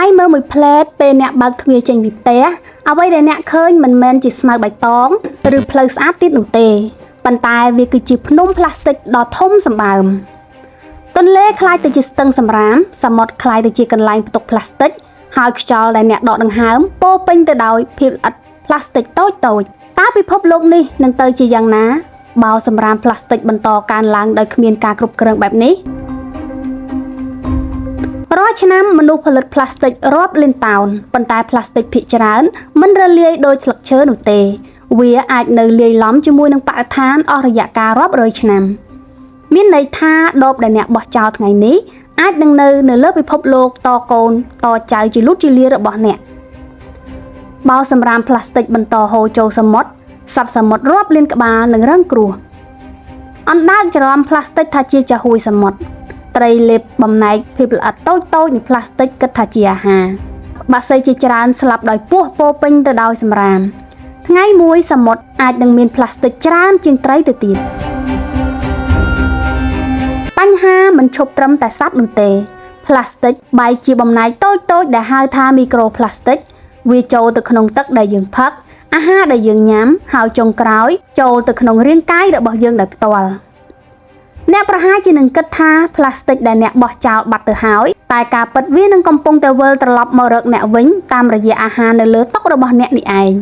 យមើលមួយផ្លែតពេលអ្នកបើកទ្វារចេញពីផ្ទះអ្វីដែលអ្នកឃើញមិនមែនជាស្មៅបៃតងឬផ្លូវស្អាតទៀតនោះទេប៉ុន្តែវាគឺជាភ្នំផ្លាស្ទិកដ៏ធំសម្បើមទន្លេคล้ายទៅជាស្ទឹងសម្រាមសមុទ្រคล้ายទៅជាកន្លែងផ្ទុកផ្លាស្ទិកហើយខ្យល់ដែលអ្នកដកដង្ហើមពោពេញទៅដោយភាពល្អិតផ្លាស្ទិកតូចតើពិភពលោកនេះនឹងទៅជាយ៉ាងណាបើសម្រាមផ្លាស្ទិកបន្តកើនឡើងដោយគ្មានការគ្រប់គ្រងបែបនេះរាល់ឆ្នាំមនុស្សផលិតផ្លាស្ទិករាប់លានតោនប៉ុន្តែផ្លាស្ទិកភាគច្រើនមិនរលាយដោយស្លឹកឈើនោះទេវាអាចនៅលាយឡំជាមួយនឹងបរិស្ថានអស់រយៈកាលរាប់រយឆ្នាំមានន័យថាដបដែលអ្នកបោះចោលថ្ងៃនេះអាចនឹងនៅលើពិភពលោកតកូនតចៅជាលុតជាលារបស់អ្នកបើសម្រាមផ្លាស្ទិកបន្តហូរចូលសមុទ្រសត្វសមុទ្ររាប់លានក្បាលនឹងរងគ្រោះអណ្ដើកច្រឡំផ្លាស្ទិកថាជាចាហួយសមុទ្រត្រីលេបបំណែកភាពល្អិតតូចនៃផ្លាស្ទិកគិតថាជាអាហារបក្សីជាច្រើនស្លាប់ដោយពោះពោពេញទៅដោយសម្រាមថ្ងៃមួយសមុទ្រអាចនឹងមានផ្លាស្ទិកច្រើនជាងត្រីទៅទៀតបញ្ហាមិនឈប់ត្រឹមតែសត្វនោះទេផ្លាស្ទិកបែកជាបំណែកតូចដែលហៅថាមីក្រូផ្លាស្ទិកវាចូលទៅក្នុងទឹកដែលយើងផឹកអាហារដែលយើងញ៉ាំហើយចុងក្រោយចូលទៅក្នុងរាងកាយរបស់យើងដោយផ្ទាល់អ្នកប្រហែលជានឹងគិតថាផ្លាស្ទិកដែលអ្នកបោះចោលបាត់ទៅហើយតែការពិតវានឹងកំពុងតែវិលត្រឡប់មករកអ្នកវិញតាមរយៈអាហារនៅលើតុរបស់អ្នកនេះឯង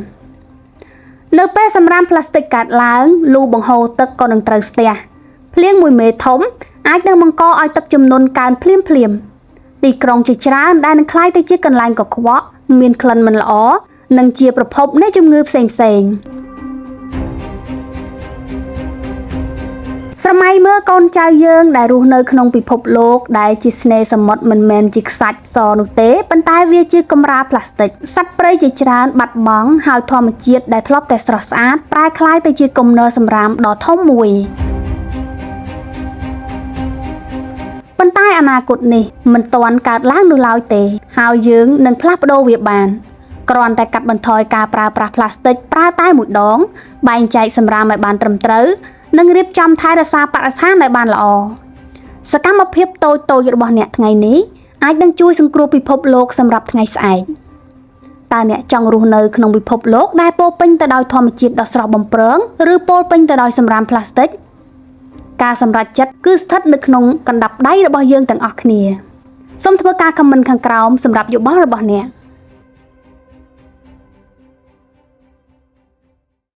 នៅពេលសម្រាមផ្លាស្ទិកកើតឡើងលូបង្ហូរទឹកក៏នឹងត្រូវស្ទះភ្លៀងមួយមេធំអាចនឹងបង្កឲ្យទឹកជំនន់កើនភ្លាមទីក្រុងជាច្រើនដែលនឹងក្លាយទៅជាកន្លែងកខ្វក់មានក្លិនមិនល្អនិងជាប្រភពនៃជំងឺផ្សេងស្រមៃមើលកូនចៅយើងដែលរស់នៅក្នុងពិភពលោកដែលជាស្នេហ៍សមុទ្រមិនមែនជាខ្សាច់សនោះទេប៉ុន្តែវាជាកម្រាលផ្លាស្ទិកសត្វព្រៃជាច្រើនបាត់បង់ហើយធម្មជាតិដែលធ្លាប់តែស្រស់ស្អាតប្រែក្លាយទៅជាគំនរសម្រាមដ៏ធំមួយប៉ុន្តែអនាគតនេះមិនទាន់កើតឡើងនោះឡើយទេហើយយើងនឹងផ្លាស់ប្ដូរវាបានគ្រាន់តែកាត់បន្ថយការប្រើប្រាស់ផ្លាស្ទិកប្រើតែមួយដងបែងចែកសម្រាមឲ្យបានត្រឹមត្រូវនិងរៀបចំថែរក្សាបរិស្ថានឲ្យបានល្អសកម្មភាពតូចរបស់អ្នកថ្ងៃនេះអាចនឹងជួយសង្គ្រោះពិភពលោកសម្រាប់ថ្ងៃស្អែកតើអ្នកចង់រស់នៅក្នុងពិភពលោកដែលពោពេញទៅដោយធម្មជាតិដ៏ស្រស់បំព្រងឬពោពេញទៅដោយសម្រាមផ្លាស្ទិកការសម្រេចចិត្តគឺស្ថិតនៅក្នុងកណ្ដាប់ដៃរបស់យើងទាំងអស់គ្នាសូមធ្វើការខមមិនខាងក្រោមសម្រាប់យោបល់របស់អ្នក